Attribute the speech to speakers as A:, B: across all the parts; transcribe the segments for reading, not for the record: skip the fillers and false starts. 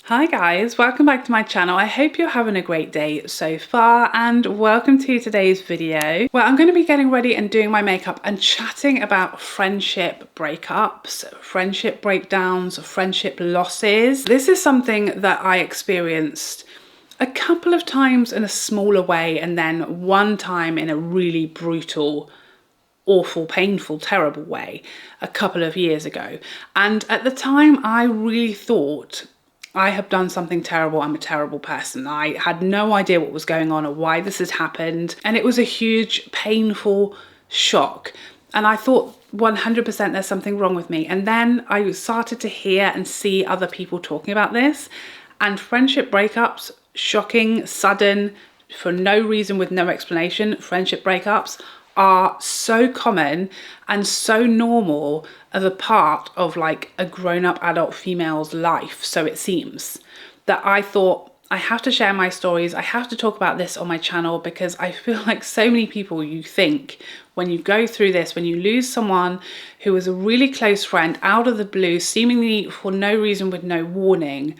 A: Hi guys, welcome back to my channel. I hope you're having a great day so far and welcome to today's video where I'm going to be getting ready and doing my makeup and chatting about friendship breakups, friendship breakdowns, friendship losses. This is something that I experienced a couple of times in a smaller way and then one time in a really brutal, awful, painful, terrible way a couple of years ago. And at the time I really thought I have done something terrible. I'm a terrible person. I had no idea what was going on or why this had happened. And it was a huge, painful shock. And I thought 100% there's something wrong with me. And then I started to hear and see other people talking about this. And friendship breakups, shocking, sudden, for no reason with no explanation, friendship breakups are so common and so normal of a part of like a grown-up adult female's life, so it seems, that I thought I have to share my stories. I have to talk about this on my channel because I feel like so many people, you think when you go through this, when you lose someone who was a really close friend out of the blue, seemingly for no reason with no warning,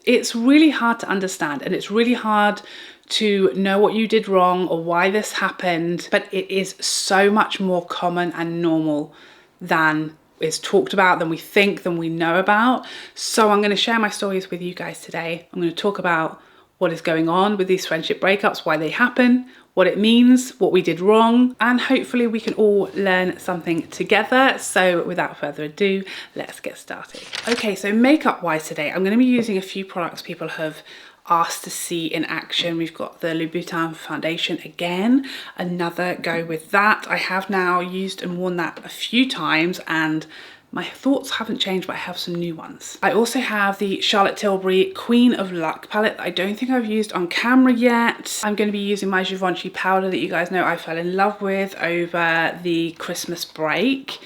A: it's really hard to understand and it's really hard to know what you did wrong or why this happened, but it is so much more common and normal than is talked about, than we think, than we know about. So I'm going to share my stories with you guys today. I'm going to talk about what is going on with these friendship breakups, why they happen, what it means, what we did wrong, and hopefully we can all learn something together. So without further ado, let's get started. Okay, so makeup wise today, I'm going to be using a few products people have asked to see in action. We've got the Louboutin foundation again, another go with that. I have now used and worn that a few times and my thoughts haven't changed, but I have some new ones. I also have the Charlotte Tilbury Queen of Luck palette that I don't think I've used on camera yet. I'm going to be using my Givenchy powder that you guys know I fell in love with over the Christmas break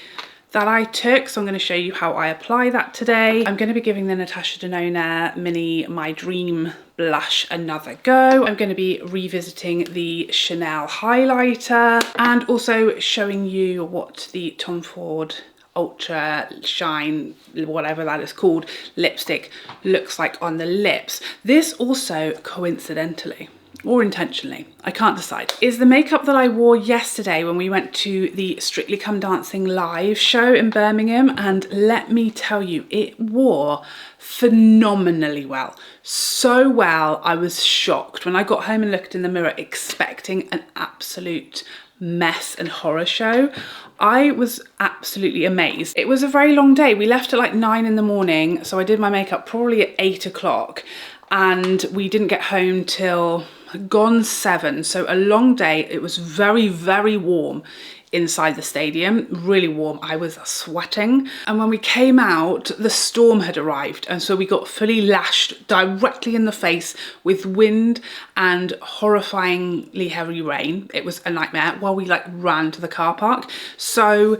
A: that I took, so I'm going to show you how I apply that today. I'm going to be giving the Natasha Denona Mini My Dream blush another go. I'm going to be revisiting the Chanel highlighter and also showing you what the Tom Ford Ultra Shine, whatever that is called, lipstick looks like on the lips. This also coincidentally or intentionally, I can't decide, is the makeup that I wore yesterday when we went to the Strictly Come Dancing live show in Birmingham, and let me tell you, it wore phenomenally well. So well, I was shocked when I got home and looked in the mirror expecting an absolute mess and horror show. I was absolutely amazed. It was a very long day. We left at like 9 in the morning, so I did my makeup probably at 8 o'clock and we didn't get home till gone 7, so a long day. It was very, very warm inside the stadium, really warm. I was sweating, and when we came out the storm had arrived, and so we got fully lashed directly in the face with wind and horrifyingly heavy rain. It was a nightmare while we like ran to the car park. So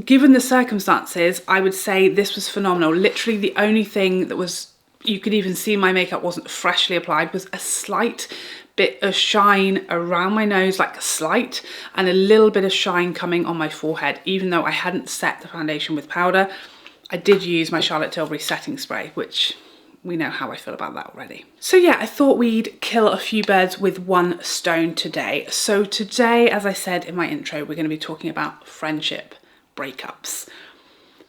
A: given the circumstances, I would say this was phenomenal. Literally the only thing that was, you could even see my makeup wasn't freshly applied, was a slight bit of shine around my nose, like a slight, and a little bit of shine coming on my forehead. Even though I hadn't set the foundation with powder, I did use my Charlotte Tilbury setting spray, which we know how I feel about that already. So yeah, I thought we'd kill a few birds with one stone today. So today, as I said in my intro, we're going to be talking about friendship breakups.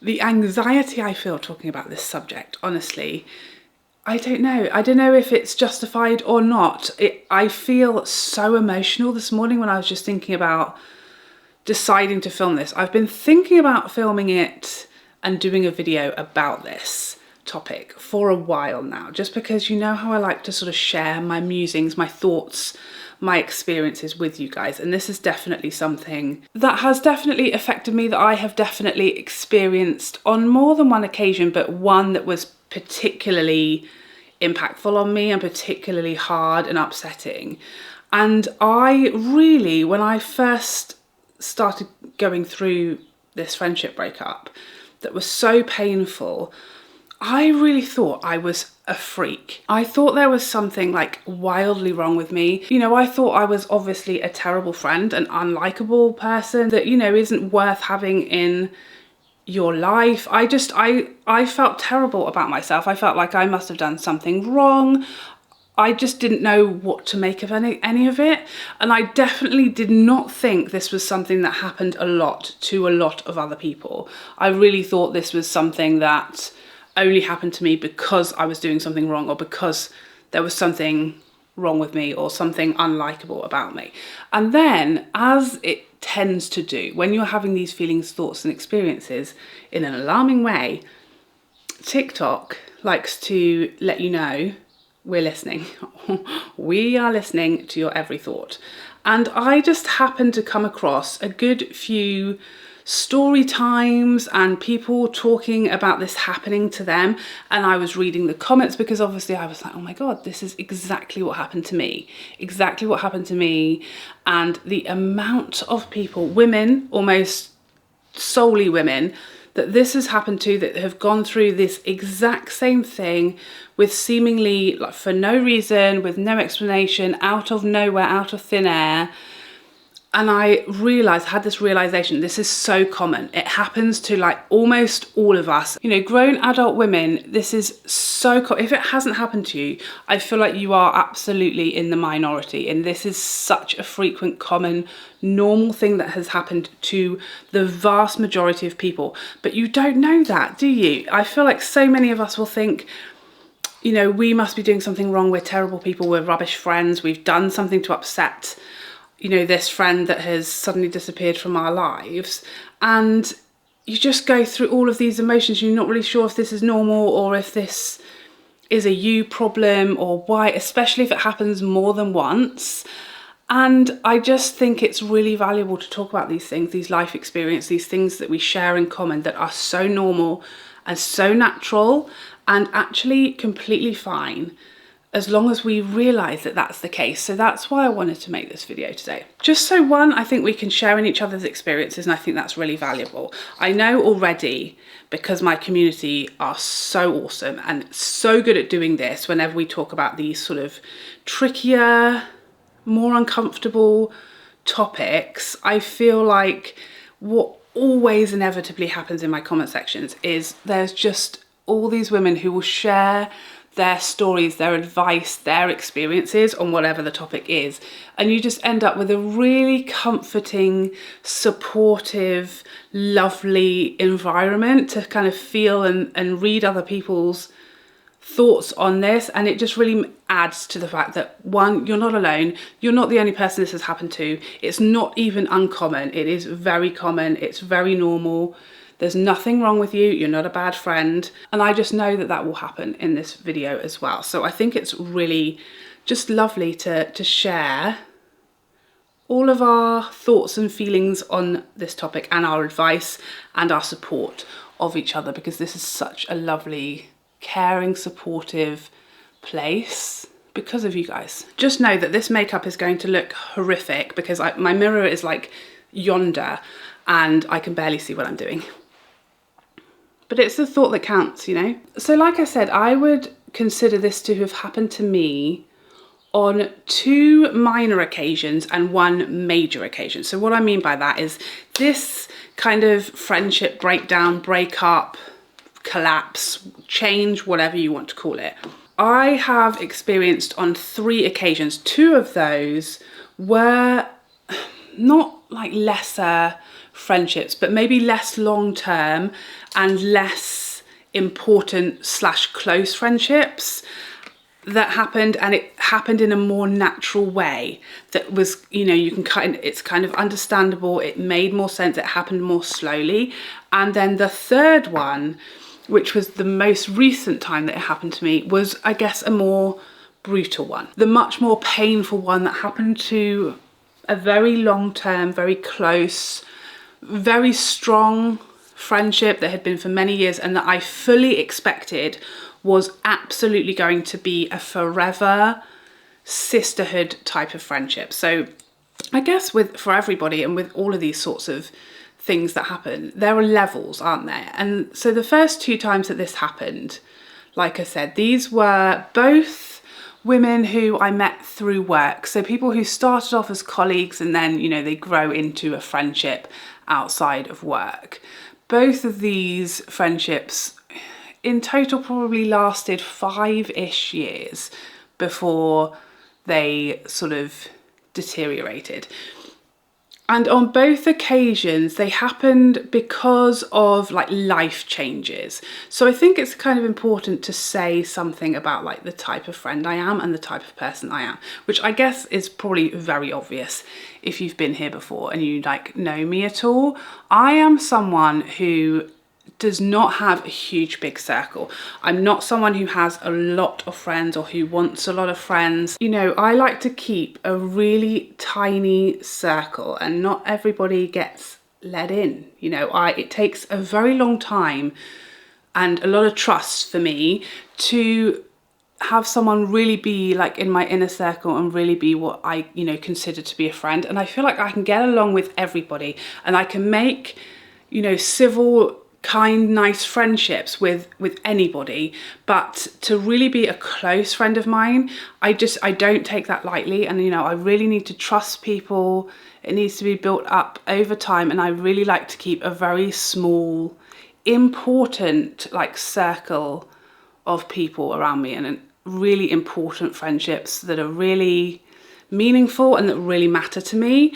A: The anxiety I feel talking about this subject, honestly, I don't know. I don't know if it's justified or not. I feel so emotional this morning when I was just thinking about deciding to film this. I've been thinking about filming it and doing a video about this topic for a while now, just because you know how I like to sort of share my musings, my thoughts, my experiences with you guys. And this is definitely something that has definitely affected me, that I have definitely experienced on more than one occasion, but one that was particularly impactful on me and particularly hard and upsetting. And I really, when I first started going through this friendship breakup that was so painful, I really thought I was a freak. I thought there was something like wildly wrong with me. You know, I thought I was obviously a terrible friend, an unlikable person that, you know, isn't worth having in your life. I felt terrible about myself. I felt like I must have done something wrong. I just didn't know what to make of any of it. And I definitely did not think this was something that happened a lot to a lot of other people. I really thought this was something that only happened to me because I was doing something wrong, or because there was something wrong with me or something unlikable about me. And then, as it tends to do when you're having these feelings, thoughts and experiences in an alarming way, TikTok likes to let you know we're listening. We are listening to your every thought. And I just happened to come across a good few story times and people talking about this happening to them, and I was reading the comments because obviously I was like, oh my god, this is exactly what happened to me, exactly what happened to me. And the amount of people, women, almost solely women, that this has happened to, that have gone through this exact same thing with seemingly, like, for no reason, with no explanation, out of nowhere, out of thin air. And I had this realization, this is so common. It happens to like almost all of us. You know, grown adult women, this is so common. If it hasn't happened to you, I feel like you are absolutely in the minority. And this is such a frequent, common, normal thing that has happened to the vast majority of people. But you don't know that, do you? I feel like so many of us will think, you know, we must be doing something wrong. We're terrible people. We're rubbish friends. We've done something to upset, you know, this friend that has suddenly disappeared from our lives. And you just go through all of these emotions. You're not really sure if this is normal or if this is a you problem or why, especially if it happens more than once. And I just think it's really valuable to talk about these things, these life experiences, these things that we share in common that are so normal and so natural and actually completely fine, as long as we realise that that's the case. So that's why I wanted to make this video today. Just so, one, I think we can share in each other's experiences, and I think that's really valuable. I know already, because my community are so awesome and so good at doing this, whenever we talk about these sort of trickier, more uncomfortable topics, I feel like what always inevitably happens in my comment sections is there's just all these women who will share their stories, their advice, their experiences on whatever the topic is. And you just end up with a really comforting, supportive, lovely environment to kind of feel and read other people's thoughts on this. And it just really adds to the fact that, one, you're not alone. You're not the only person this has happened to. It's not even uncommon. It is very common. It's very normal. There's nothing wrong with you. You're not a bad friend. And I just know that that will happen in this video as well. So I think it's really just lovely to share all of our thoughts and feelings on this topic and our advice and our support of each other, because this is such a lovely, caring, supportive place because of you guys. Just know that this makeup is going to look horrific because my mirror is like yonder and I can barely see what I'm doing. But it's the thought that counts, you know? So like I said, I would consider this to have happened to me on 2 minor occasions and 1 major occasion. So what I mean by that is this kind of friendship breakdown, breakup, collapse, change, whatever you want to call it, I have experienced on 3 occasions. 2 of those were not like lesser friendships, but maybe less long-term and less important / close friendships that happened, and it happened in a more natural way that was, you know, you can it's kind of understandable, it made more sense, it happened more slowly. And then the third one, which was the most recent time that it happened to me, was, I guess, a more brutal one, the much more painful one that happened to a very long-term, very close, very strong friendship that had been for many years, and that I fully expected was absolutely going to be a forever sisterhood type of friendship. So I guess for everybody and with all of these sorts of things that happen, there are levels, aren't there? And so the first 2 times that this happened, like I said, these were both women who I met through work. So people who started off as colleagues and then, you know, they grow into a friendship outside of work. both of these friendships in total probably lasted 5-ish years before they sort of deteriorated. And on both occasions, they happened because of like life changes. So I think it's kind of important to say something about like the type of friend I am and the type of person I am, which I guess is probably very obvious if you've been here before and you like know me at all. I am someone who does not have a huge big circle. I'm not someone who has a lot of friends or who wants a lot of friends. You know, I like to keep a really tiny circle and not everybody gets let in. You know, it takes a very long time and a lot of trust for me to have someone really be like in my inner circle and really be what I, you know, consider to be a friend. And I feel like I can get along with everybody and I can make, you know, civil, kind, nice friendships with anybody, but to really be a close friend of mine, I don't take that lightly. And you know, I really need to trust people. It needs to be built up over time, and I really like to keep a very small, important like circle of people around me, and really important friendships that are really meaningful and that really matter to me.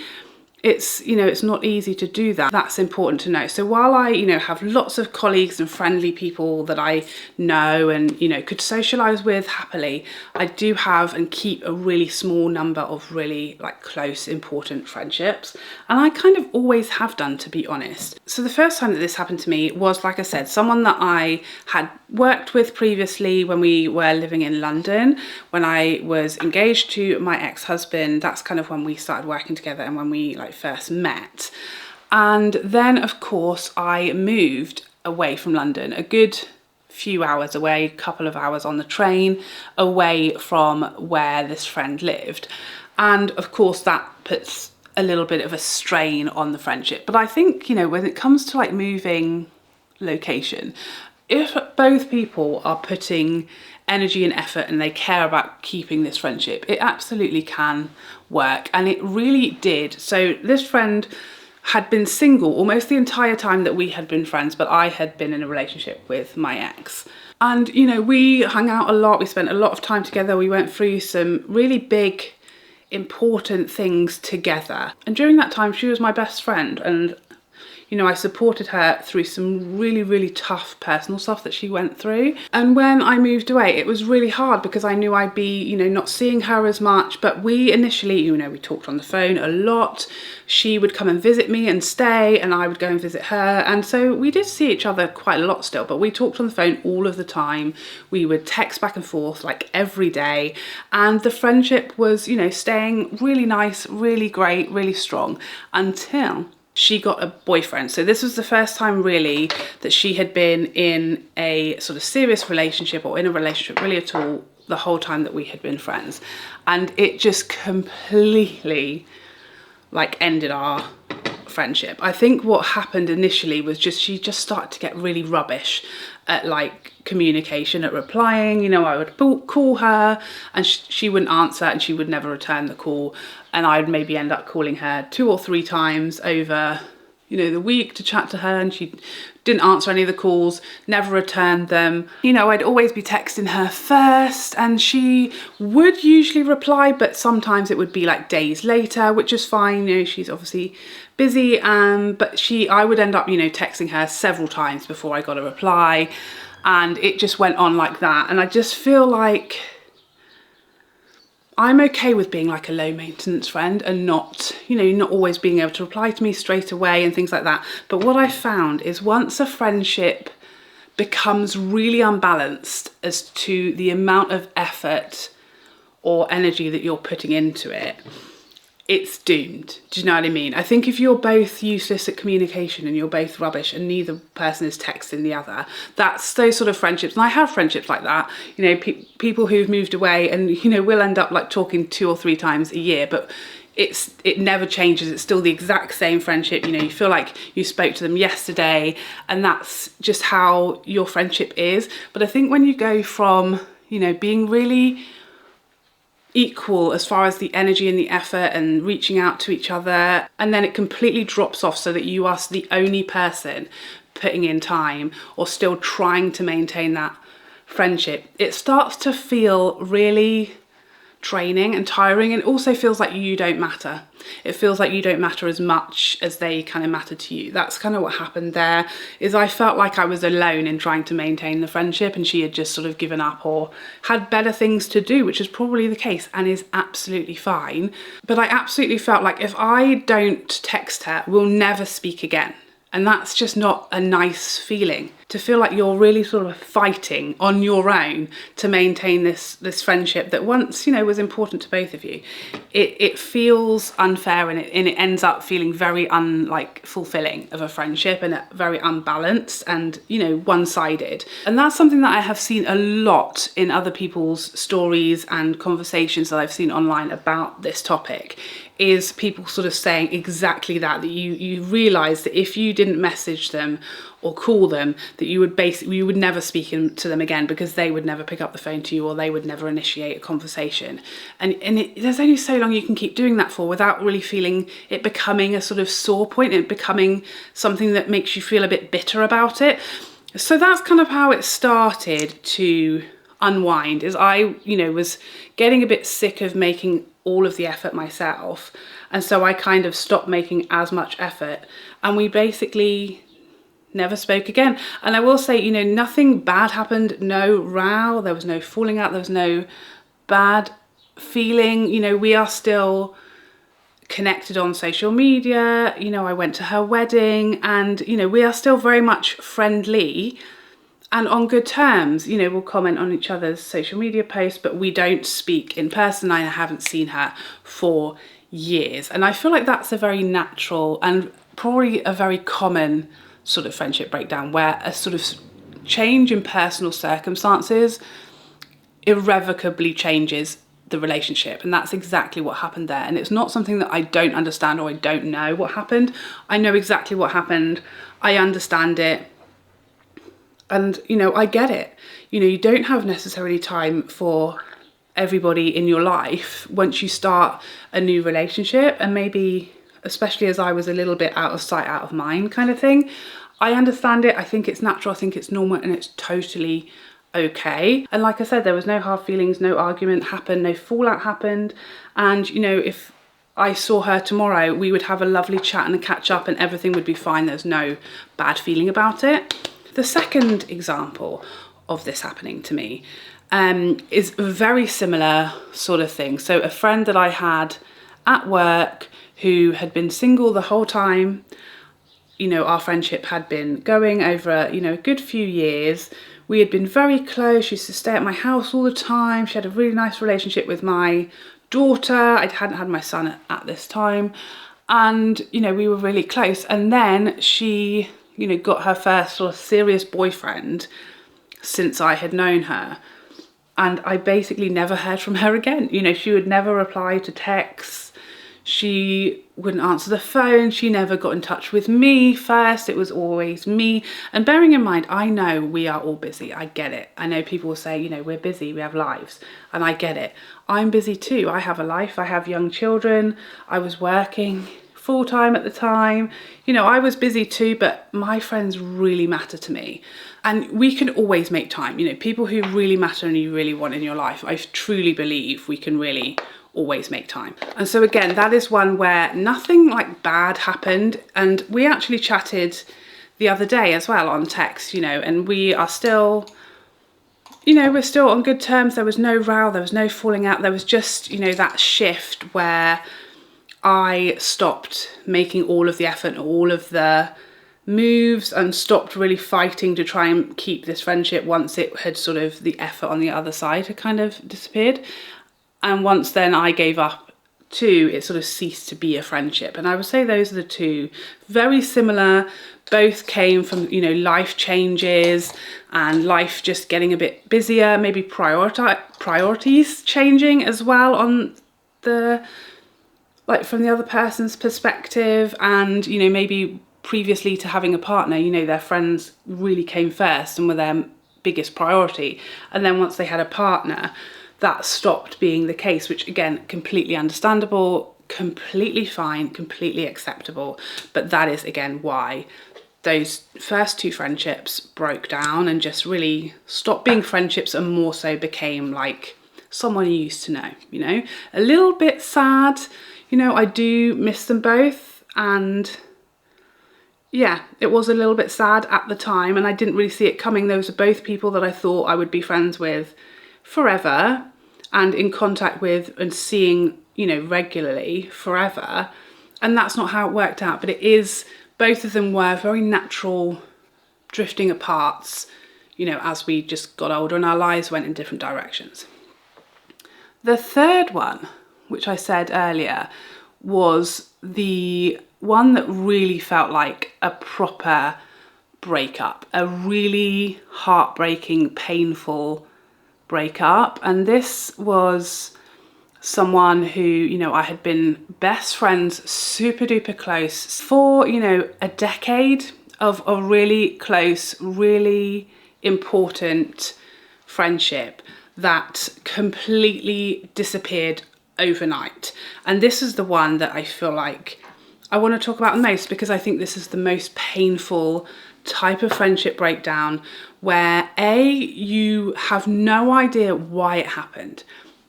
A: It's, you know, it's not easy to do that. That's important to know. So while I, you know, have lots of colleagues and friendly people that I know and, you know, could socialize with happily, I do have and keep a really small number of really like close, important friendships. And I kind of always have done, to be honest. So the first time that this happened to me was, like I said, someone that I had worked with previously when we were living in London. When I was engaged to my ex-husband, that's kind of when we started working together and when we like first met. And then of course I moved away from London, a good few hours away, couple of hours on the train away from where this friend lived. And of course that puts a little bit of a strain on the friendship. But I think, you know, when it comes to like moving location, if both people are putting energy and effort and they care about keeping this friendship, it absolutely can work. And it really did. So this friend had been single almost the entire time that we had been friends, but I had been in a relationship with my ex. And, you know, we hung out a lot. We spent a lot of time together. We went through some really big, important things together. And during that time, she was my best friend. And you know, I supported her through some really, really tough personal stuff that she went through. And when I moved away, it was really hard because I knew I'd be, you know, not seeing her as much. But we initially, you know, we talked on the phone a lot. She would come and visit me and stay, and I would go and visit her. And so we did see each other quite a lot still, but we talked on the phone all of the time. We would text back and forth like every day. And the friendship was, you know, staying really nice, really great, really strong until she got a boyfriend. So this was the first time really that she had been in a sort of serious relationship or in a relationship really at all the whole time that we had been friends. And it just completely like ended our friendship. I think what happened initially was just she just started to get really rubbish at like communication, at replying. You know, I would call her and she wouldn't answer and she would never return the call. And I'd maybe end up calling her 2 or 3 times over, you know, the week to chat to her, and she didn't answer any of the calls, never returned them. You know, I'd always be texting her first and she would usually reply, but sometimes it would be like days later, which is fine. You know, she's obviously busy, but I would end up, you know, texting her several times before I got a reply, and it just went on like that. And I just feel like I'm okay with being like a low maintenance friend and not, you know, not always being able to reply to me straight away and things like that. But what I found is once a friendship becomes really unbalanced as to the amount of effort or energy that you're putting into it, it's doomed. Do you know what I mean? I think if you're both useless at communication and you're both rubbish and neither person is texting the other, that's those sort of friendships. And I have friendships like that, you know, people who've moved away and, you know, we'll end up like talking 2 or 3 times a year, but it never changes. It's still the exact same friendship. You know, you feel like you spoke to them yesterday, and that's just how your friendship is. But I think when you go from, you know, being really equal as far as the energy and the effort and reaching out to each other, and then it completely drops off so that you are the only person putting in time or still trying to maintain that friendship, it starts to feel really draining and tiring, and also feels like you don't matter. It feels like you don't matter as much as they kind of matter to you. That's kind of what happened there, is I felt like I was alone in trying to maintain the friendship, and she had just sort of given up or had better things to do, which is probably the case and is absolutely fine. But I absolutely felt like if I don't text her, we'll never speak again. And that's just not a nice feeling, to feel like you're really sort of fighting on your own to maintain this friendship that once, you know, was important to both of you. It feels unfair, and it ends up feeling very fulfilling of a friendship, and very unbalanced and, you know, one-sided. And that's something that I have seen a lot in other people's stories and conversations that I've seen online about this topic, is people sort of saying exactly that you realise that if you didn't message them or call them, that you would never speak to them again, because they would never pick up the phone to you, or they would never initiate a conversation. And there's only so long you can keep doing that for without really feeling it becoming a sort of sore point, and becoming something that makes you feel a bit bitter about it. So that's kind of how it started to unwind, is I, you know, was getting a bit sick of making all of the effort myself, and so I kind of stopped making as much effort, and we basically never spoke again. And I will say, you know, nothing bad happened, no row, there was no falling out, there was no bad feeling. You know, we are still connected on social media. You know, I went to her wedding, and, you know, we are still very much friendly and on good terms. You know, we'll comment on each other's social media posts, but we don't speak in person. I haven't seen her for years. And I feel like that's a very natural and probably a very common sort of friendship breakdown, where a sort of change in personal circumstances irrevocably changes the relationship. And that's exactly what happened there. And it's not something that I don't understand, or I don't know what happened. I know exactly what happened. I understand it. And, you know, I get it. You know, you don't have necessarily time for everybody in your life once you start a new relationship, and maybe, especially as I was a little bit out of sight, out of mind kind of thing. I understand it. I think it's natural. I think it's normal, and it's totally okay. And like I said, there was no hard feelings, no argument happened, no fallout happened. And, you know, if I saw her tomorrow, we would have a lovely chat and a catch up, and everything would be fine. There's no bad feeling about it. The second example of this happening to me is a very similar sort of thing. So a friend that I had at work who had been single the whole time. You know, our friendship had been going over, you know, a good few years. We had been very close. She used to stay at my house all the time. She had a really nice relationship with my daughter. I hadn't had my son at this time. And, you know, we were really close. And then she, you know, got her first sort of serious boyfriend since I had known her. And I basically never heard from her again. You know, she would never reply to texts. She wouldn't answer the phone. She never got in touch with me first. It was always me. And bearing in mind, I know we are all busy. I get it. I know people will say, you know, we're busy, we have lives. And I get it. I'm busy too. I have a life. I have young children. I was working full time at the time. You know, I was busy too, but my friends really matter to me. And we can always make time. You know, people who really matter and you really want in your life, I truly believe we can really always make time. And so again, that is one where nothing like bad happened. And we actually chatted the other day as well on text, you know, and we are still, you know, we're still on good terms. There was no row, there was no falling out. There was just, you know, that shift where I stopped making all of the effort and all of the moves, and stopped really fighting to try and keep this friendship once it had sort of, the effort on the other side had kind of disappeared. And once then I gave up too, it sort of ceased to be a friendship. And I would say those are the two. Very similar, both came from, you know, life changes and life just getting a bit busier, maybe priorities changing as well on the, like from the other person's perspective. And, you know, maybe previously to having a partner, you know, their friends really came first and were their biggest priority. And then once they had a partner, that stopped being the case, which again, completely understandable, completely fine, completely acceptable. But that is again why those first two friendships broke down and just really stopped being friendships and more so became like someone you used to know, you know. A little bit sad, you know, I do miss them both, and yeah, it was a little bit sad at the time and I didn't really see it coming. Those are both people that I thought I would be friends with forever and in contact with and seeing, you know, regularly forever. And that's not how it worked out, but it is, both of them were very natural drifting apart, you know, as we just got older and our lives went in different directions. The third one, which I said earlier, was the one that really felt like a proper breakup, a really heartbreaking, painful breakup. And this was someone who, you know, I had been best friends, super duper close for, you know, a decade of a really close, really important friendship that completely disappeared overnight. And this is the one that I feel like I want to talk about most, because I think this is the most painful type of friendship breakdown where A, you have no idea why it happened.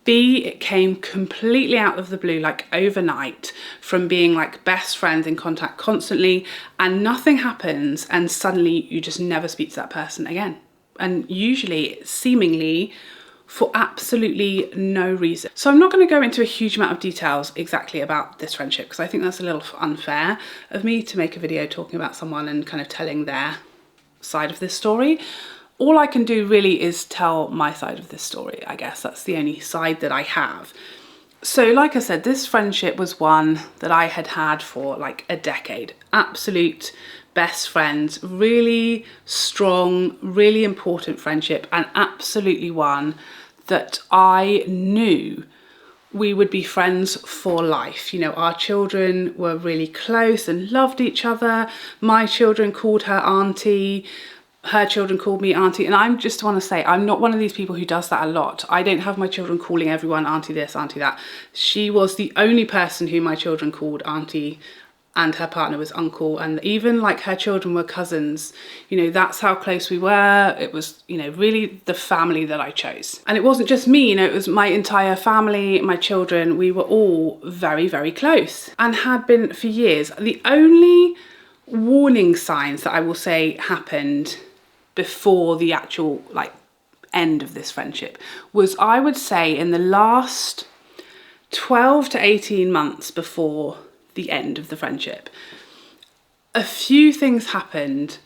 A: B, it came completely out of the blue, like overnight, from being like best friends in contact constantly, and nothing happens and suddenly you just never speak to that person again. And usually, seemingly, for absolutely no reason. So I'm not going to go into a huge amount of details exactly about this friendship because I think that's a little unfair of me to make a video talking about someone and kind of telling their side of this story. All I can do really is tell my side of this story, I guess. That's the only side that I have. So like I said, this friendship was one that I had had for like a decade. Absolute best friends, really strong, really important friendship, and absolutely one that I knew we would be friends for life. You know, our children were really close and loved each other. My children called her auntie. Her children called me auntie. And I just want to say, I'm not one of these people who does that a lot. I don't have my children calling everyone auntie this, auntie that. She was the only person who my children called auntie, and her partner was uncle, and even like her children were cousins. You know, that's how close we were. It was, you know, really the family that I chose. And it wasn't just me, you know, it was my entire family, my children. We were all very, very close and had been for years. The only warning signs that I will say happened before the actual like end of this friendship was, I would say, in the last 12 to 18 months before the end of the friendship, a few things happened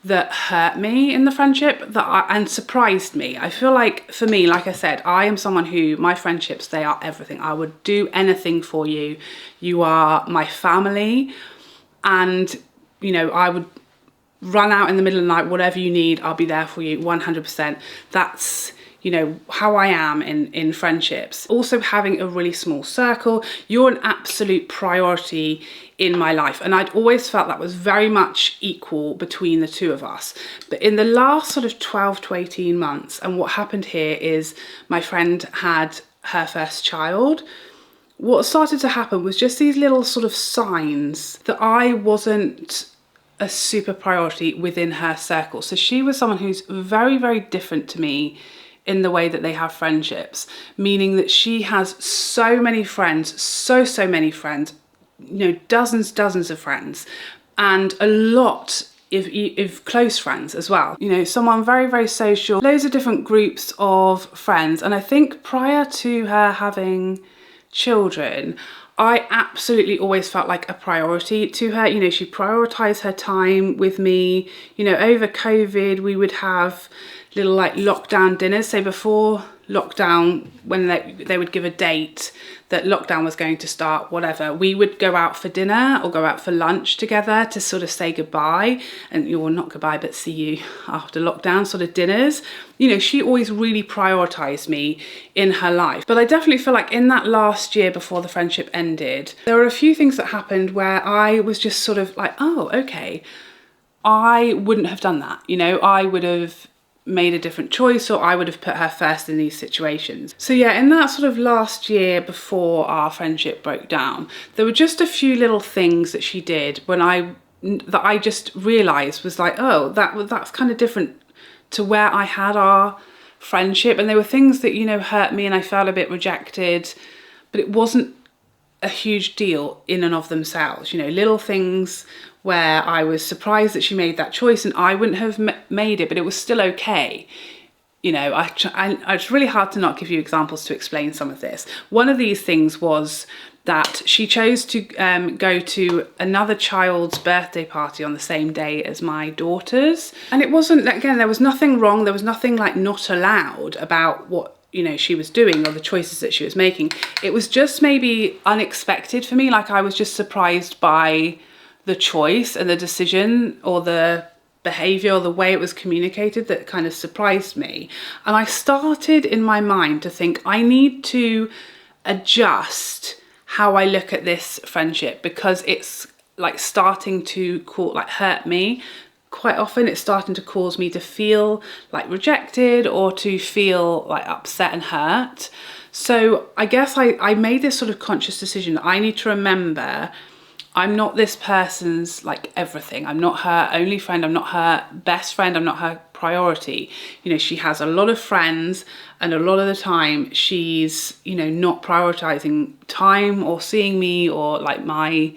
A: that hurt me in the friendship and surprised me. I feel like for me, like I said, I am someone who, my friendships, they are everything. I would do anything for you. You are my family, and you know, I would run out in the middle of the night, whatever you need, I'll be there for you 100%. That's, you know, how I am in friendships. Also having a really small circle, you're an absolute priority in my life. And I'd always felt that was very much equal between the two of us. But in the last sort of 12 to 18 months, and what happened here is my friend had her first child. What started to happen was just these little sort of signs that I wasn't a super priority within her circle. So she was someone who's very, very different to me in the way that they have friendships, meaning that she has so many friends, so many friends, you know, dozens of friends, and a lot if close friends as well. You know, someone very, very social, loads of different groups of friends. And I think prior to her having children, I absolutely always felt like a priority to her. You know, she prioritized her time with me. You know, over COVID, we would have little like lockdown dinners. So before lockdown, when they would give a date that lockdown was going to start, whatever, we would go out for dinner or go out for lunch together to sort of say goodbye, and well, not goodbye, but see you after lockdown sort of dinners. You know, she always really prioritized me in her life. But I definitely feel like in that last year before the friendship ended, there were a few things that happened where I was just sort of like, oh, okay, I wouldn't have done that. You know, I would have made a different choice, or I would have put her first in these situations. So yeah, in that sort of last year before our friendship broke down, there were just a few little things that she did when I that I just realised was like, oh, that's kind of different to where I had our friendship. And there were things that, you know, hurt me and I felt a bit rejected, but it wasn't a huge deal in and of themselves. You know, little things where I was surprised that she made that choice and I wouldn't have made it, but it was still okay. You know, it's really hard to not give you examples to explain some of this. One of these things was that she chose to go to another child's birthday party on the same day as my daughter's. And it wasn't, again, there was nothing wrong. There was nothing like not allowed about what, you know, she was doing or the choices that she was making. It was just maybe unexpected for me. Like I was just surprised by the choice and the decision or the behavior or the way it was communicated that kind of surprised me. And I started in my mind to think I need to adjust how I look at this friendship, because it's like starting to hurt me. Quite often it's starting to cause me to feel like rejected or to feel like upset and hurt. So I guess I made this sort of conscious decision that I need to remember I'm not this person's like everything. I'm not her only friend. I'm not her best friend. I'm not her priority. You know, she has a lot of friends and a lot of the time she's, you know, not prioritizing time or seeing me or like my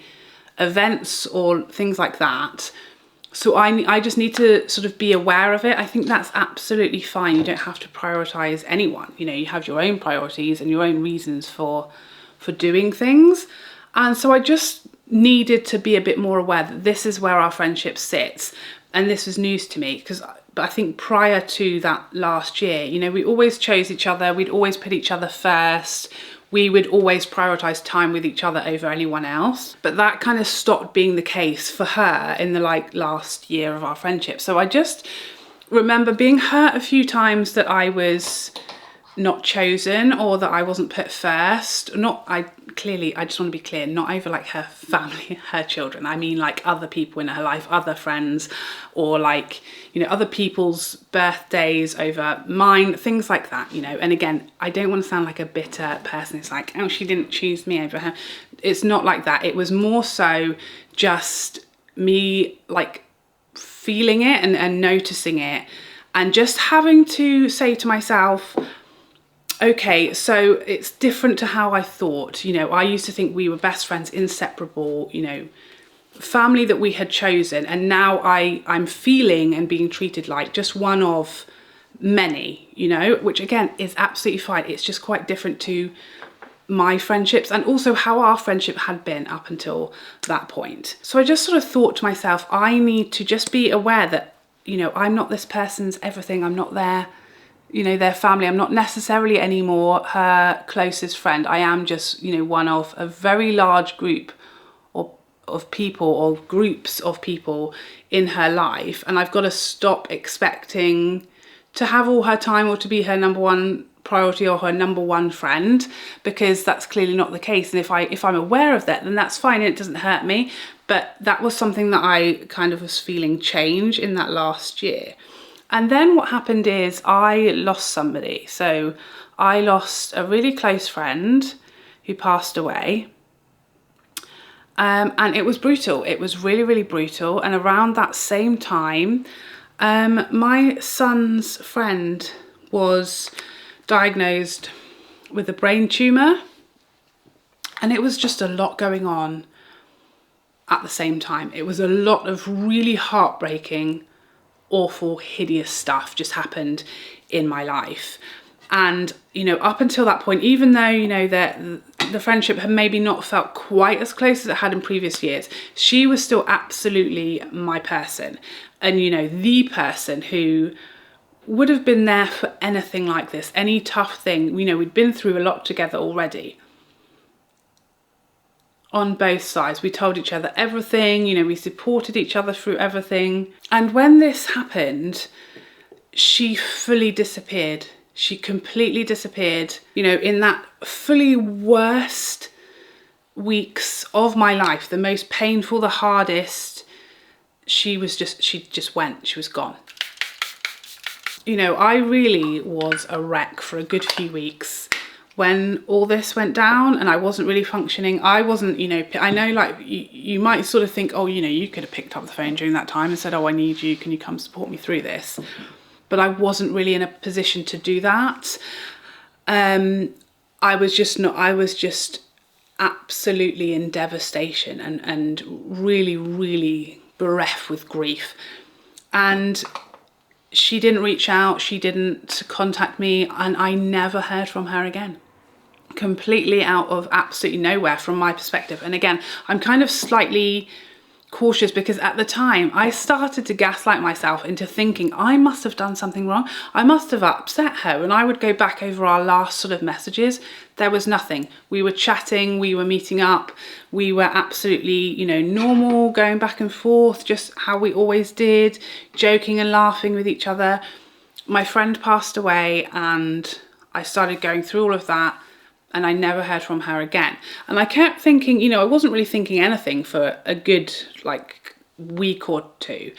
A: events or things like that. So I just need to sort of be aware of it. I think that's absolutely fine. You don't have to prioritize anyone. You know, you have your own priorities and your own reasons for doing things. And so I just needed to be a bit more aware that this is where our friendship sits. And this was news to me because I think prior to that last year, you know, we always chose each other. We'd always put each other first. We would always prioritize time with each other over anyone else. But that kind of stopped being the case for her in the like last year of our friendship. So I just remember being hurt a few times that I was not chosen or that I wasn't put first. I just want to be clear, not over like her family, her children. I mean like other people in her life, other friends, or like, you know, other people's birthdays over mine, things like that, you know. And again, I don't want to sound like a bitter person. It's like, oh, she didn't choose me over her. It's not like that. It was more so just me like feeling it and noticing it and just having to say to myself, okay, so it's different to how I thought. You know, I used to think we were best friends, inseparable, you know, family that we had chosen. And now I'm feeling and being treated like just one of many, you know, which again is absolutely fine. It's just quite different to my friendships and also how our friendship had been up until that point. So I just sort of thought to myself, I need to just be aware that, you know, I'm not this person's everything. I'm not their, you know, their family. I'm not necessarily anymore her closest friend. I am just, you know, one of a very large group of people or groups of people in her life. And I've got to stop expecting to have all her time or to be her number one priority or her number one friend, because that's clearly not the case. And if I'm aware of that, then that's fine. It doesn't hurt me. But that was something that I kind of was feeling change in that last year. And then what happened is I lost somebody. So I lost a really close friend who passed away. And it was brutal. It was really, really brutal. And around that same time, my son's friend was diagnosed with a brain tumour. And it was just a lot going on at the same time. It was a lot of really heartbreaking, awful, hideous stuff just happened in my life. And, you know, up until that point, even though, you know, that the friendship had maybe not felt quite as close as it had in previous years, she was still absolutely my person. And, you know, the person who would have been there for anything like this, any tough thing. You know, we'd been through a lot together already. On both sides, we told each other everything, you know, we supported each other through everything. And when this happened, she fully disappeared. She completely disappeared, you know, in that fully worst weeks of my life, the most painful, the hardest. She just went, she was gone. You know, I really was a wreck for a good few weeks when all this went down and I wasn't really functioning. I wasn't, you know, I know like you might sort of think, oh, you know, you could have picked up the phone during that time and said, oh, I need you, can you come support me through this? But I wasn't really in a position to do that. I was just absolutely in devastation and really, really bereft with grief. And she didn't reach out, she didn't contact me, and I never heard from her again. Completely out of absolutely nowhere from my perspective. And again, I'm kind of slightly cautious because at the time I started to gaslight myself into thinking I must have done something wrong. I must have upset her. And I would go back over our last sort of messages. There was nothing. We were chatting, we were meeting up, we were absolutely, you know, normal, going back and forth, just how we always did, joking and laughing with each other. My friend passed away and I started going through all of that. And I never heard from her again. And I kept thinking, you know, I wasn't really thinking anything for a good like week or two.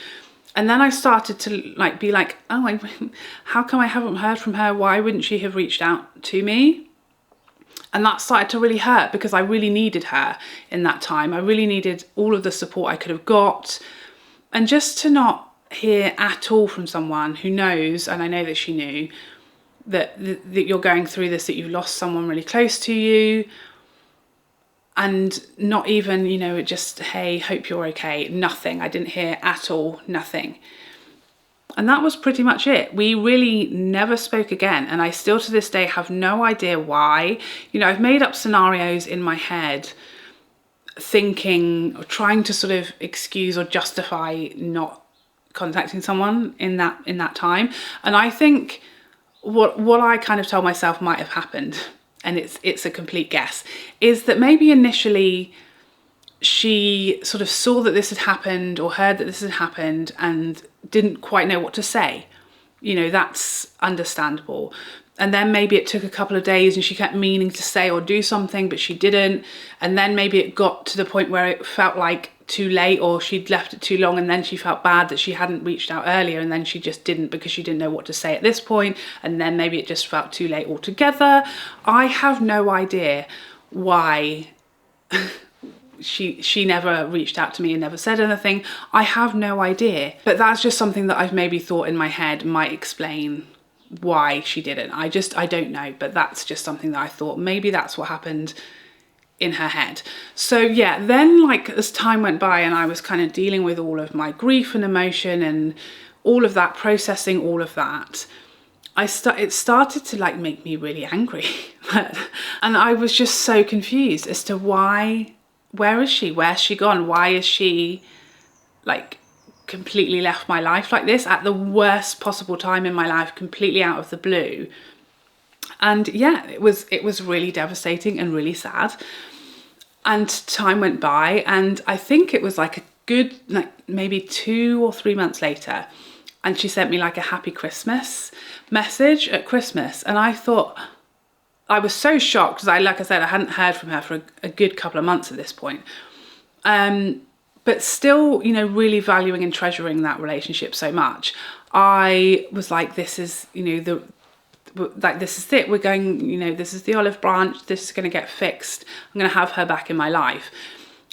A: And then I started to like be like, oh, how come I haven't heard from her? Why wouldn't she have reached out to me? And that started to really hurt because I really needed her in that time. I really needed all of the support I could have got. And just to not hear at all from someone who knows, and I know that she knew, that you're going through this, that you've lost someone really close to you, and not even, you know, just, hey, hope you're okay. Nothing. I didn't hear at all, nothing. And that was pretty much it. We really never spoke again. And I still to this day have no idea why. You know, I've made up scenarios in my head thinking or trying to sort of excuse or justify not contacting someone in that time. And I think what I kind of told myself might have happened, and it's a complete guess, is that maybe initially she sort of saw that this had happened or heard that this had happened and didn't quite know what to say. You know, that's understandable. And then maybe it took a couple of days and she kept meaning to say or do something, but she didn't. And then maybe it got to the point where it felt like too late, or she'd left it too long, and then she felt bad that she hadn't reached out earlier, and then she just didn't because she didn't know what to say at this point, and then maybe it just felt too late altogether. I have no idea why she never reached out to me and never said anything. I have no idea, but that's just something that I've maybe thought in my head might explain why she didn't. I don't know, but that's just something that I thought maybe that's what happened in her head. So yeah, then like as time went by and I was kind of dealing with all of my grief and emotion and all of that, processing all of that, it started to like make me really angry. And I was just so confused as to why, where is she? Where's she gone? Why is she like completely left my life like this at the worst possible time in my life, completely out of the blue? And yeah, it was really devastating and really sad. And time went by, and I think it was like a good, like maybe 2 or 3 months later, and she sent me like a happy Christmas message at Christmas. And I thought, I was so shocked because like I said, I hadn't heard from her for a good couple of months at this point. But still, you know, really valuing and treasuring that relationship so much. I was like, this is, you know, this is it, we're going, you know, this is the olive branch, this is going to get fixed, I'm going to have her back in my life.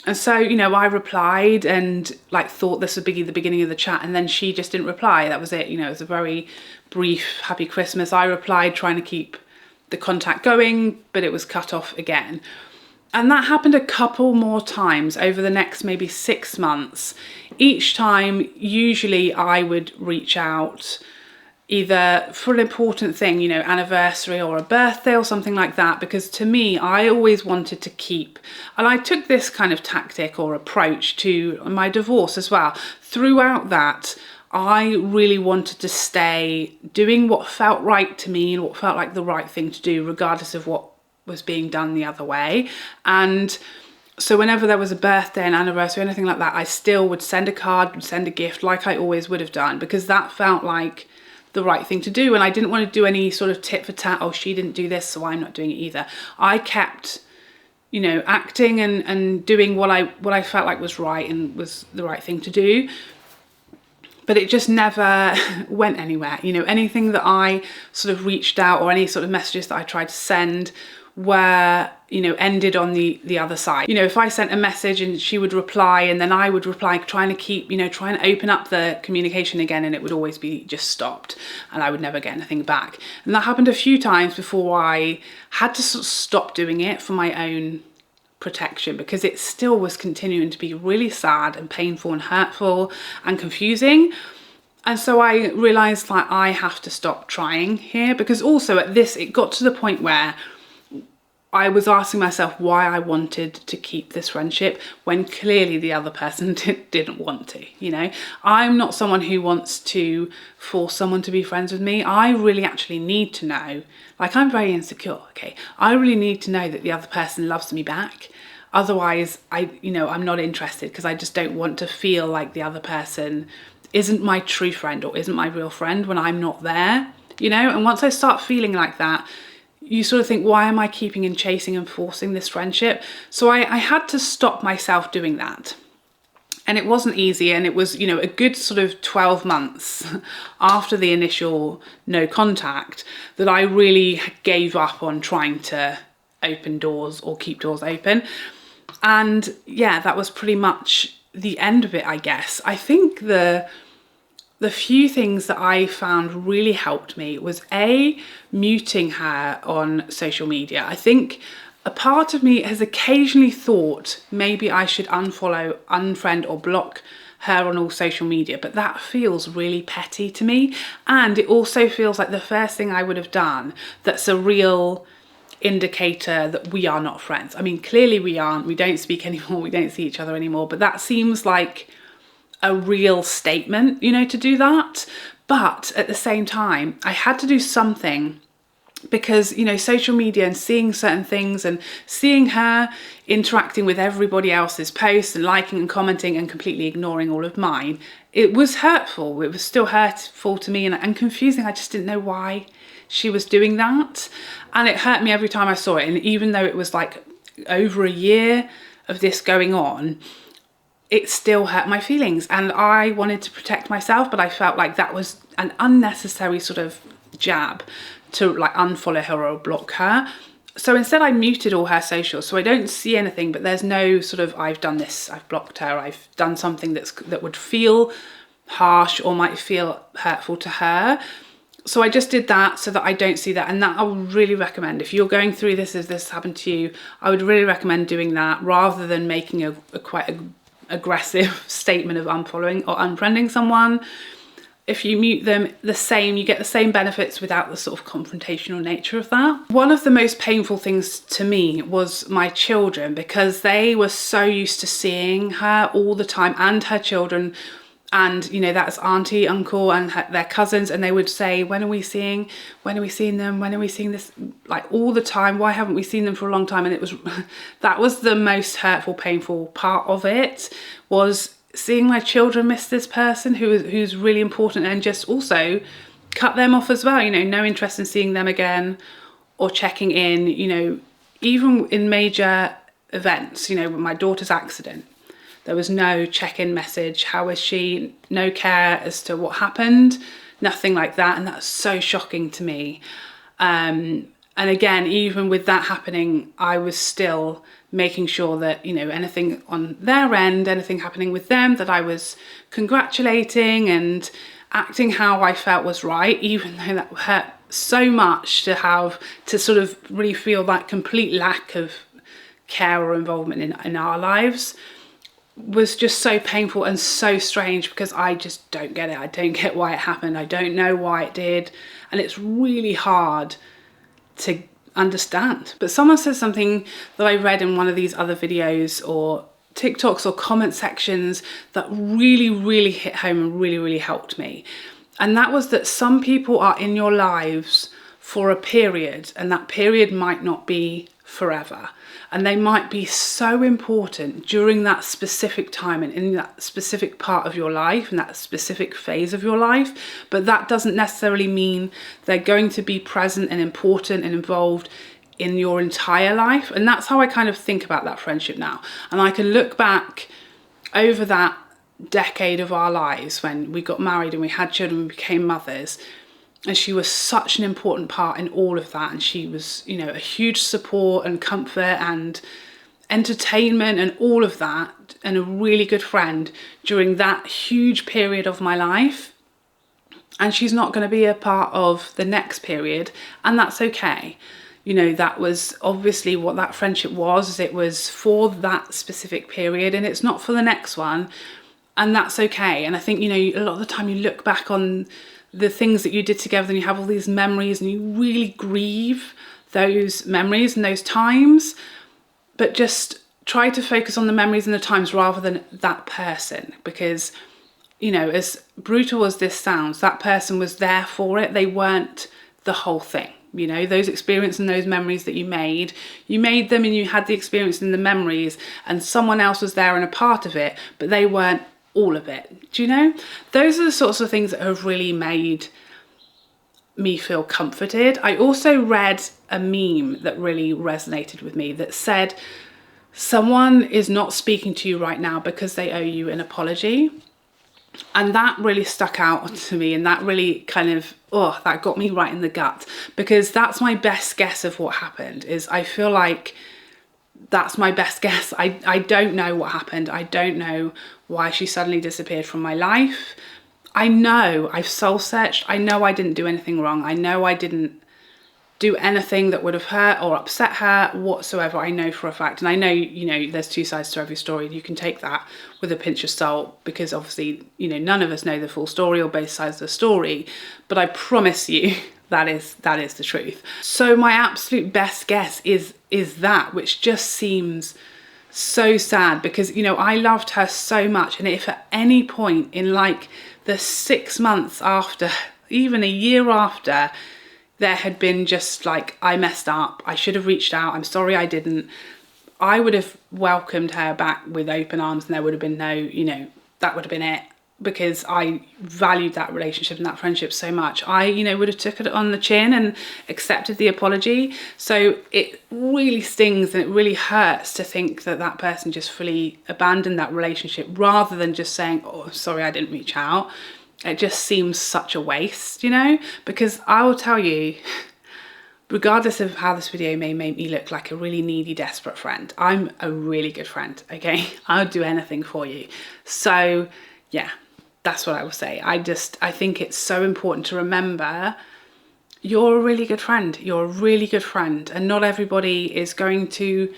A: And so, you know, I replied and like thought this would be the beginning of the chat, and then she just didn't reply. That was it. You know, it was a very brief happy Christmas. I replied trying to keep the contact going, but it was cut off again. And that happened a couple more times over the next maybe 6 months. Each time, usually I would reach out either for an important thing, you know, anniversary or a birthday or something like that, because to me, I always wanted to keep, and I took this kind of tactic or approach to my divorce as well. Throughout that, I really wanted to stay doing what felt right to me and what felt like the right thing to do, regardless of what was being done the other way. And so whenever there was a birthday, an anniversary, anything like that, I still would send a card, would send a gift like I always would have done, because that felt like the right thing to do. And I didn't want to do any sort of tit for tat, oh, she didn't do this, so I'm not doing it either. I kept, you know, acting and doing what I felt like was right and was the right thing to do. but it just never went anywhere. You know, anything that I sort of reached out, or any sort of messages that I tried to send, were, you know, ended on the other side. You know, if I sent a message and she would reply and then I would reply, trying to keep, you know, trying to open up the communication again, and it would always be just stopped and I would never get anything back. And that happened a few times before I had to sort of stop doing it for my own protection, because it still was continuing to be really sad and painful and hurtful and confusing. And so I realized, like, I have to stop trying here, because also at this, it got to the point where I was asking myself why I wanted to keep this friendship when clearly the other person didn't want to, you know. I'm not someone who wants to force someone to be friends with me. I really actually need to know, like, I'm very insecure, okay? I really need to know that the other person loves me back. Otherwise, I'm not interested, because I just don't want to feel like the other person isn't my true friend or isn't my real friend when I'm not there, you know. And once I start feeling like that, you sort of think, why am I keeping and chasing and forcing this friendship? So I had to stop myself doing that. And it wasn't easy, and it was, you know, a good sort of 12 months after the initial no contact that I really gave up on trying to open doors or keep doors open. And yeah, that was pretty much the end of it, I guess. I think the few things that I found really helped me was muting her on social media. I think a part of me has occasionally thought maybe I should unfollow, unfriend or block her on all social media, but that feels really petty to me. And it also feels like the first thing I would have done that's a real indicator that we are not friends. I mean, clearly we aren't, we don't speak anymore, we don't see each other anymore, but that seems like a real statement, you know, to do that. But at the same time, I had to do something, because, you know, social media and seeing certain things and seeing her interacting with everybody else's posts and liking and commenting and completely ignoring all of mine, it was hurtful. It was still hurtful to me and confusing. I just didn't know why she was doing that. And it hurt me every time I saw it. And even though it was like over a year of this going on, it still hurt my feelings, and I wanted to protect myself, but I felt like that was an unnecessary sort of jab to like unfollow her or block her. So instead I muted all her socials, so I don't see anything, but there's no sort of, I've done this, I've blocked her, I've done something that would feel harsh or might feel hurtful to her. So I just did that so that I don't see that. And that I would really recommend, if you're going through this, as this happened to you, I would really recommend doing that rather than making a quite aggressive statement of unfollowing or unfriending someone. If you mute them, you get the same benefits without the sort of confrontational nature of that. One of the most painful things to me was my children, because they were so used to seeing her all the time, and her children, and, you know, that's auntie, uncle and their cousins, and they would say, when are we seeing them, when are we seeing this, like all the time, why haven't we seen them for a long time? And it was that was the most hurtful, painful part of it, was seeing my children miss this person who's really important, and just also cut them off as well, you know, no interest in seeing them again or checking in, you know, even in major events, you know, with my daughter's accident. There was no check-in message, how is she, no care as to what happened, nothing like that. And that's so shocking to me. And again, even with that happening, I was still making sure that, you know, anything on their end, anything happening with them, that I was congratulating and acting how I felt was right, even though that hurt so much to have to sort of really feel that complete lack of care or involvement in our lives. Was just so painful and so strange, because I just don't get it. I don't get why it happened. I don't know why it did. And it's really hard to understand. But someone said something that I read in one of these other videos or TikToks or comment sections that really, really hit home and really, really helped me. And that was that some people are in your lives for a period, and that period might not be forever. And they might be so important during that specific time and in that specific part of your life and that specific phase of your life, but that doesn't necessarily mean they're going to be present and important and involved in your entire life. And that's how I kind of think about that friendship now. And I can look back over that decade of our lives when we got married and we had children, we became mothers. And she was such an important part in all of that. And she was, you know, a huge support and comfort and entertainment and all of that, and a really good friend during that huge period of my life. And she's not going to be a part of the next period, and that's okay. You know, that was obviously what that friendship was. It was for that specific period, and it's not for the next one, and that's okay. And I think, you know, a lot of the time you look back on the things that you did together and you have all these memories and you really grieve those memories and those times, but just try to focus on the memories and the times rather than that person, because, you know, as brutal as this sounds, that person was there for it. They weren't the whole thing. You know, those experiences and those memories that you made them, and you had the experience and the memories, and someone else was there and a part of it, but they weren't all of it. Do you know? Those are the sorts of things that have really made me feel comforted. I also read a meme that really resonated with me that said, someone is not speaking to you right now because they owe you an apology. And that really stuck out to me, and that really kind of, oh, that got me right in the gut, because that's my best guess of what happened. Is I feel like that's my best guess. I don't know what happened. I don't know why she suddenly disappeared from my life. I know I've soul searched. I know I didn't do anything wrong. I know I didn't do anything that would have hurt or upset her whatsoever. I know for a fact. And I know, you know, there's two sides to every story, and you can take that with a pinch of salt, because obviously, you know, none of us know the full story or both sides of the story, but I promise you that is the truth. So my absolute best guess is that, which just seems so sad, because, you know, I loved her so much. And if at any point in like the 6 months after, even a year after, there had been just like, I messed up, I should have reached out, I'm sorry I didn't, I would have welcomed her back with open arms, and there would have been no, you know, that would have been it, because I valued that relationship and that friendship so much. I, you know, would have took it on the chin and accepted the apology. So it really stings and it really hurts to think that that person just fully abandoned that relationship rather than just saying, oh, sorry, I didn't reach out. It just seems such a waste, you know, because I will tell you, regardless of how this video may make me look like a really needy, desperate friend, I'm a really good friend, okay? I'll do anything for you. So yeah, that's what I will say. I think it's so important to remember you're a really good friend. You're a really good friend, and not everybody is going to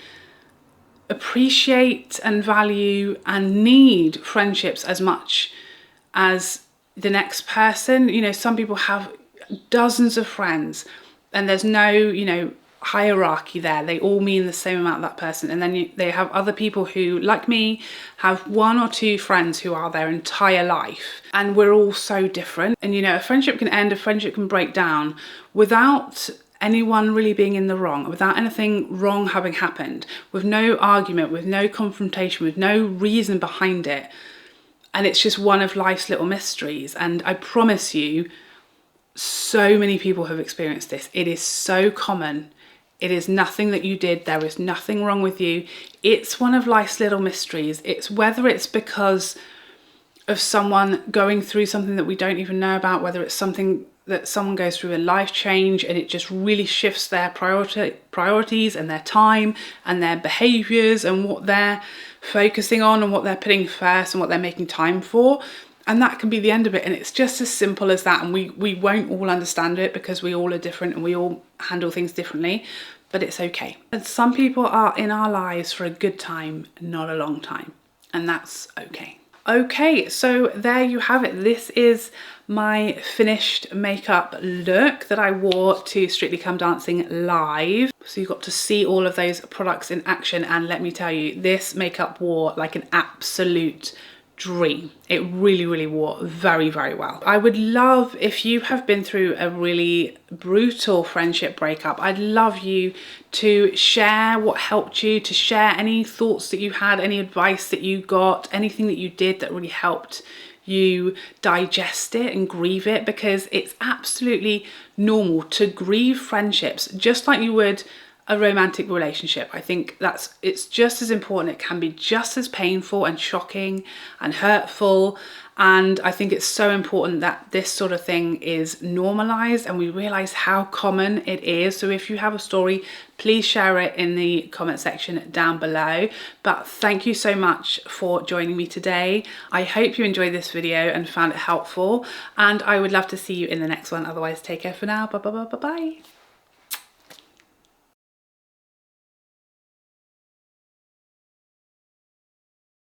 A: appreciate and value and need friendships as much as the next person. You know, some people have dozens of friends and there's no, you know, hierarchy there. They all mean the same amount to that person. And then they have other people who, like me, have 1 or 2 friends who are their entire life, and we're all so different. And, you know, a friendship can end, a friendship can break down without anyone really being in the wrong, without anything wrong having happened, with no argument, with no confrontation, with no reason behind it. And it's just one of life's little mysteries. And I promise you, so many people have experienced this. It is so common. It is nothing that you did. There is nothing wrong with you. It's one of life's little mysteries. It's whether it's because of someone going through something that we don't even know about, whether it's something that someone goes through a life change and it just really shifts their priorities and their time and their behaviours and what they're focusing on and what they're putting first and what they're making time for. And that can be the end of it. And it's just as simple as that. And we won't all understand it because we all are different and we all handle things differently, but it's okay. And some people are in our lives for a good time, not a long time. And that's okay. Okay, so there you have it. This is my finished makeup look that I wore to Strictly Come Dancing live. So you got to see all of those products in action, and let me tell you, this makeup wore like an absolute dream. It really, really wore very, very well. I would love, if you have been through a really brutal friendship breakup, I'd love you to share what helped you, to share any thoughts that you had, any advice that you got, anything that you did that really helped you digest it and grieve it, because it's absolutely normal to grieve friendships just like you would a romantic relationship. I think it's just as important. It can be just as painful and shocking and hurtful. And I think it's so important that this sort of thing is normalized and we realize how common it is. So if you have a story, please share it in the comment section down below. But thank you so much for joining me today. I hope you enjoyed this video and found it helpful, and I would love to see you in the next one. Otherwise, take care for now. Bye bye bye bye bye.